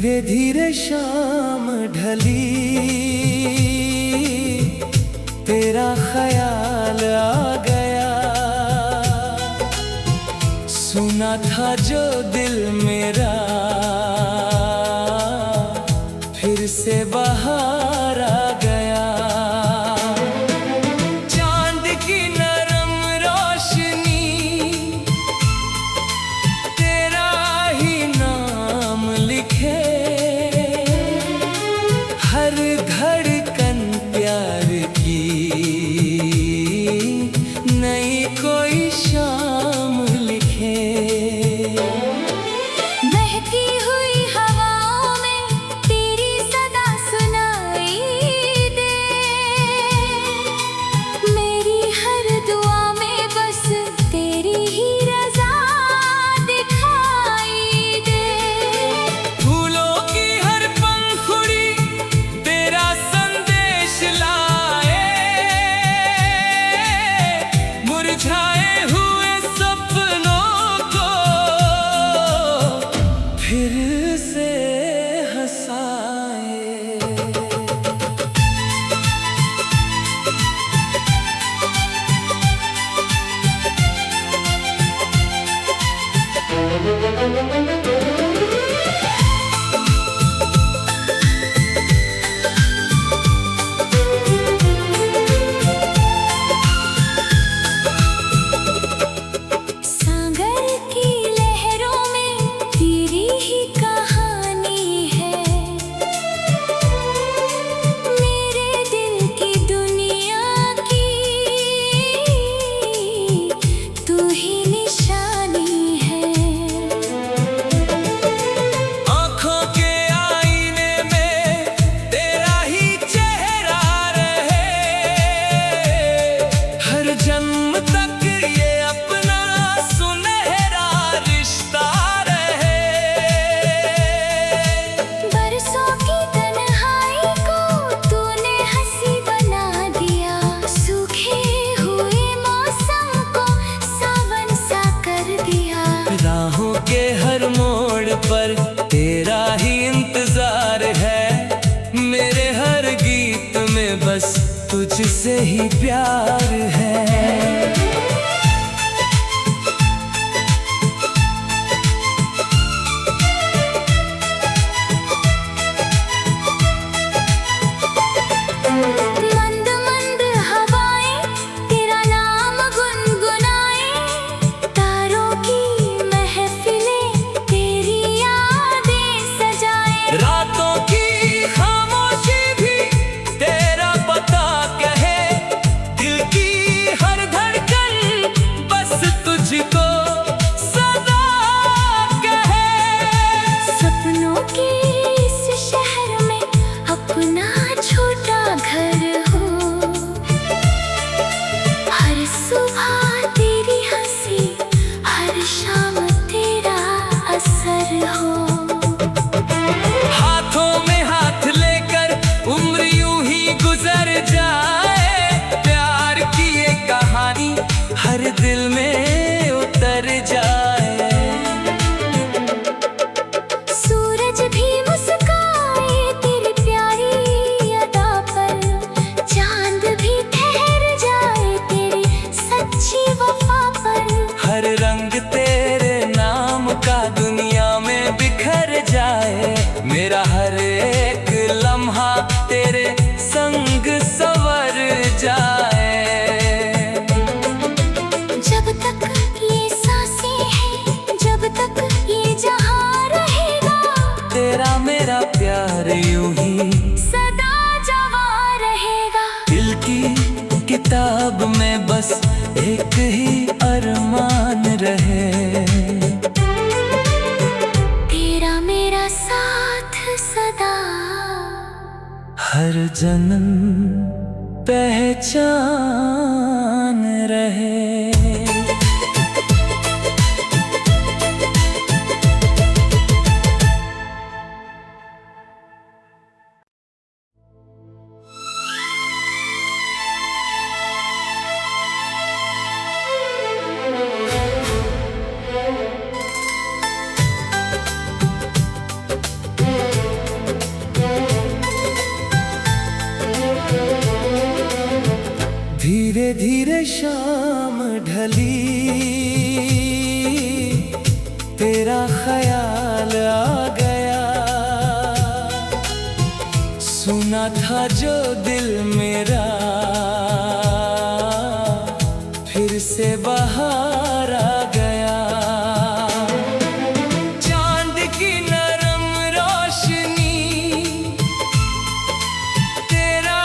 धीरे धीरे शाम ढली, तेरा ख्याल आ गया। सुना था जो दिल मेरा, फिर से बाहर आ गया। चांद की नरम रोशनी, तेरा ही नाम लिखे। हर धड़कन प्यार की नई कोई शाम लिखे। बहती हुई हवाओं में तेरी सदा सुनाई दे। मेरी हर दुआ में बस तेरी ही रज़ा दिखाई दे। फूलों की हर पंखुड़ी तेरा संदेश लाए। मुरझाए हुए सपनों को फिर से हंसाए। सागर की लहरों में तेरी ही कहानी है। मेरे दिल की दुनिया की तू ही निशानी है। आँखों के आईने में तेरा ही चेहरा रहे। हर जन्म तक ये अपना सुनहरा रिश्ता रहे। बरसों की तन्हाई को तूने हंसी बना दिया। सूखे हुए मौसम को सावन सा कर दिया। राहों के हर मोड़ पर तेरा ही इंतजार है। मेरे हर गीत में बस तुझसे ही प्यार है। मंद मंद हवाएं तेरा नाम गुनगुनाए। तारों की महफिलें तेरी यादें सजाए। रातों की खामोशी भी तेरा पता कहे। दिल की हर धड़कन बस तुझको सदा कहे। सपनों के इस शहर में अपना छोटा घर हो। हर सुबह तेरी हंसी, हर शाम तेरा असर हो। हाथों में हाथ लेकर उम्र यूं ही गुजर जाए। प्यार की ये कहानी हर दिल में उतर जाए। सूरज भी मुस्काए तेरी प्यारी अदा पर। चांद भी ठहर जाए तेरी सच्ची वफा पर। हर रंग तेरे नाम का दुनिया में बिखर जाए। मेरा हर एक लम्हा तेरे संग संवर जाए। जब तक ये सांसें हैं, जब तक ये जहां रहेगा। तेरा मेरा प्यार यूं ही सदा जवां रहेगा। दिल की किताब में बस एक ही अरमान रहे। तेरा मेरा साथ सदा हर जन्म पहचान रहे। शाम ढली तेरा ख्याल आ गया। सुना था जो दिल मेरा फिर से बाहर आ गया। चांद की नरम रोशनी तेरा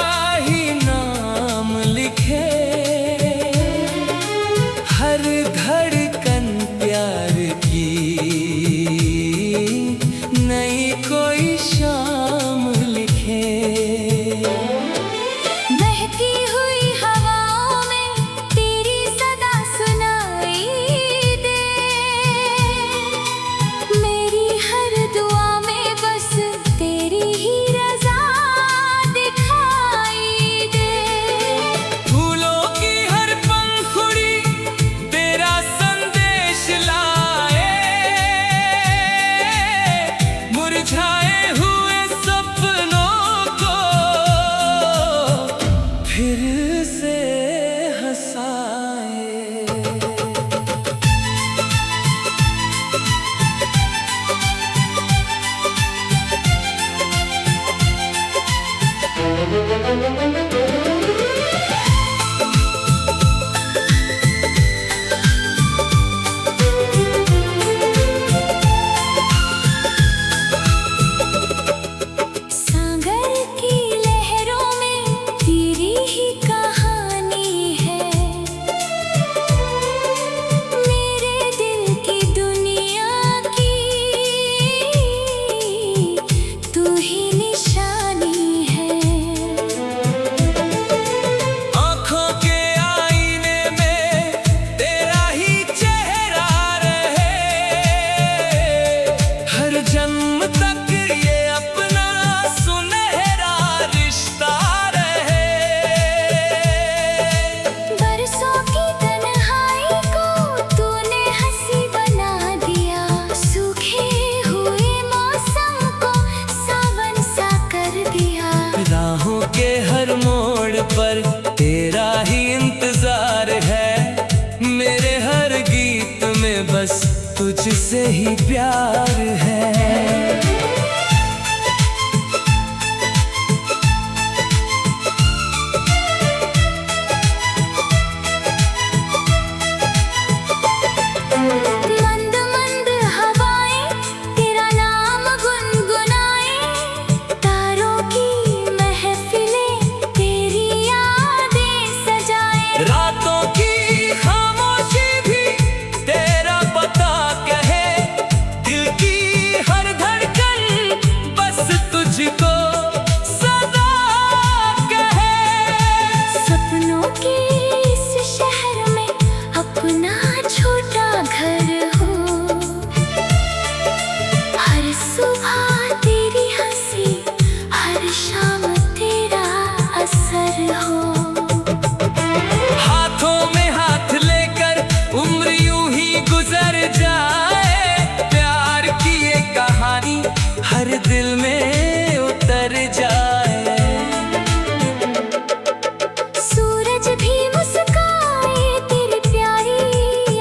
ही नाम लिखे। हर धड़कन प्यार की नई कोई शाम लिखे। बहती हुई हवाओं में तेरी सदा सुनाई दे। मेरी हर दुआ में बस तेरी ही रज़ा दिखाई दे। फूलों की हर पंखुड़ी तेरा संदेश लाए। मुरझाए हुए सपनों को फिर से हंसाए। सागर की लहरों में तेरी ही कहानी है। मेरे दिल की दुनिया की तू ही निशानी है। आँखों के आईने में तेरा ही चेहरा रहे। हर जन्म तक ये अपना सुनहरा रिश्ता रहे। बरसों की तन्हाई को तूने हंसी बना दिया। सूखे हुए मौसम को सावन सा कर दिया। राहों के हर मोड़ पर तेरा ही इंतजार है। मेरे हर गीत में बस तुझसे ही प्यार है। मंद मंद हवाएं तेरा नाम गुनगुनाएं। तारों की महफिलें तेरी यादें सजाएं। रातों की खामोशी भी तेरा पता कहे। दिल की हर धड़कन बस तुझको सदा कहे। सपनों के इस शहर में अपना छोटा घर हो। हर सुबह तेरी हंसी हर शाम तेरा असर हो। हाथों में हाथ लेकर उम्र यूं ही गुजर जाए। प्यार की ये कहानी हर दिल में उतर जाए। सूरज भी मुस्काए तेरी प्यारी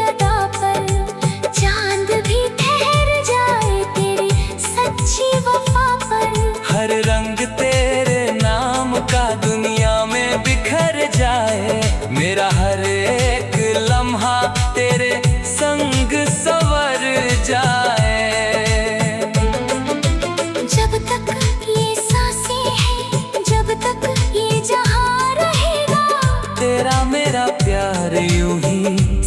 अदा पर। चांद भी ठहर जाए तेरी सच्ची वफा पर। हर रंग तेरे नाम का दुनिया में बिखर जाए। मेरा हर एक लम्हा तेरे संग संवर जाए। जब तक ये सांसें हैं जब तक ये जहां रहेगा। तेरा मेरा प्यार यूं ही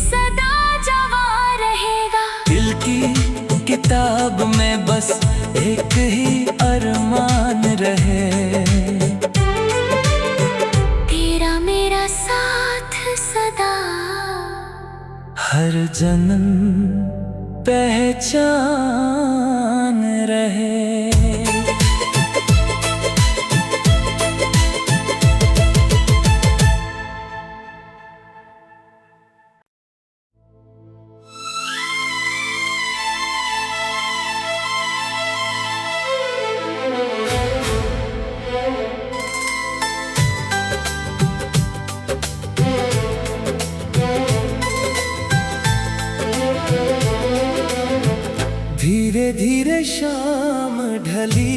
सदा जवां रहेगा। दिल की किताब में बस एक ही अरमान रहे। तेरा मेरा साथ सदा हर जन्म पहचान रहे। धीरे धीरे शाम ढली,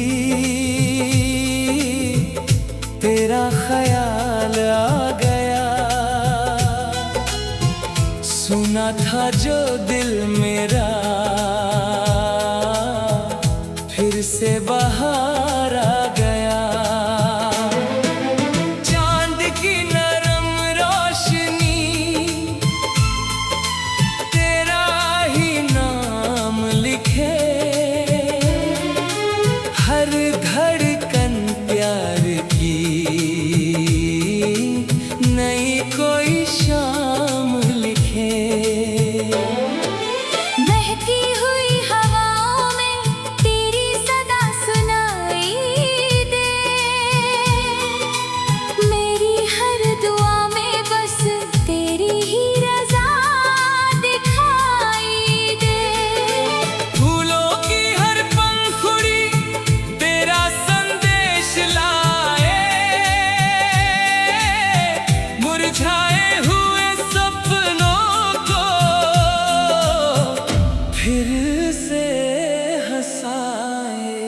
तेरा ख्याल आ गया। सुना था जो दिल मेरा, फिर से बाहर आ गया। चांद की नरम रोशनी, तेरा ही नाम लिखे। हर धड़कन प्यार की नई कोई शाम लिखे। बहती हुई हवाओं में तेरी सदा सुनाई दे। मेरी हर दुआ में बस तेरी ही रज़ा दिखाई दे। फूलों की हर पंखुड़ी तेरा संदेश लाए। मुरझाए हुए सपनों को फिर से हंसाए।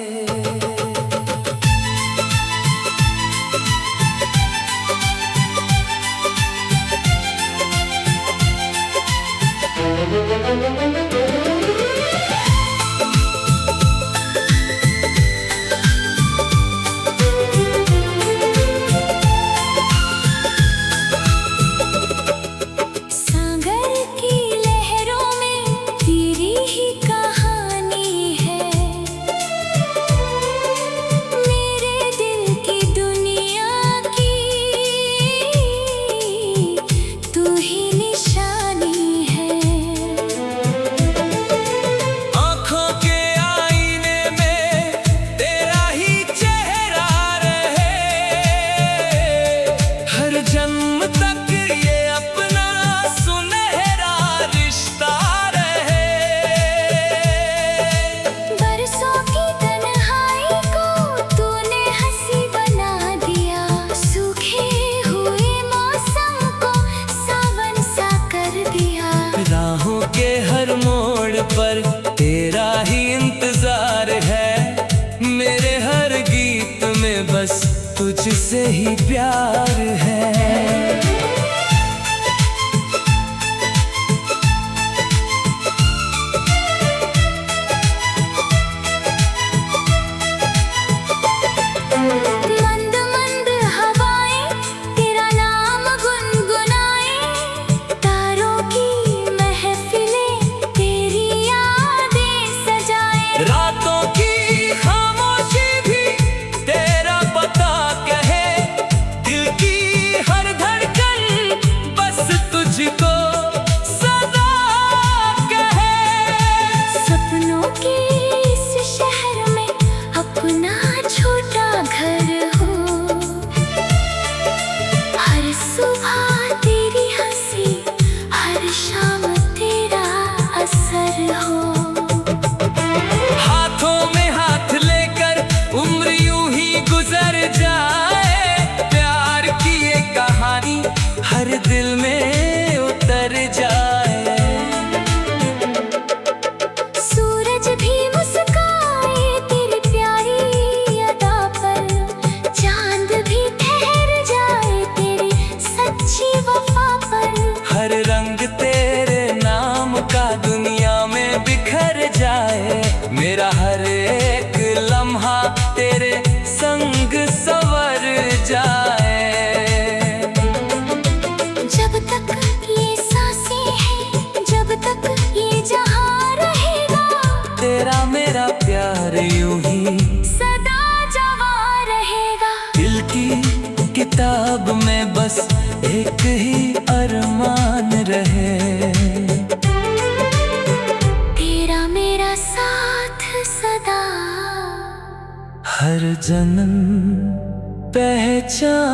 सागर की लहरों में तेरी ही कहानी है। मेरे दिल की दुनिया की तू ही निशानी है। आँखों के आईने में तेरा ही चेहरा रहे। हर जन्म तक ये अपना सुनहरा रिश्ता रहे। बरसों की तन्हाई को तूने हंसी बना दिया। सूखे हुए मौसम को सावन सा कर दिया। राहों के हर मोड़ पर तेरा ही इंतजार है। मेरे हर गीत में बस तुझसे ही प्यार है। मंद मंद हवाएं तेरा नाम गुनगुनाए। तारों की महफिलें तेरी यादें सजाए। रातों की खामोशी भी तेरा पता कहे। दिल की हर धड़कन बस तुझको सदा कहे। सपनों के इस शहर में अपना छोटा घर हो। हर सुबह तेरी हंसी, हर शाम तेरा असर हो। हाथों में हाथ लेकर उम्र यूं ही गुजर जाए। प्यार की ये कहानी हर दिल में उतर जाए। सूरज भी मुस्काए तेरी प्यारी अदा पर। चांद भी ठहर जाए तेरी सच्ची वफा पर। हर रंग तेरे नाम का दुनिया में बिखर जाए। मेरा हर एक लम्हा तेरे संग संवर जाए। जब तक ये सांसें हैं, जब तक ये जहां रहेगा। तेरा मेरा प्यार यूं ही सदा जवां रहेगा। दिल की किताब में बस एक ही अरमान रहे। तेरा मेरा साथ सदा हर जन्म पहचान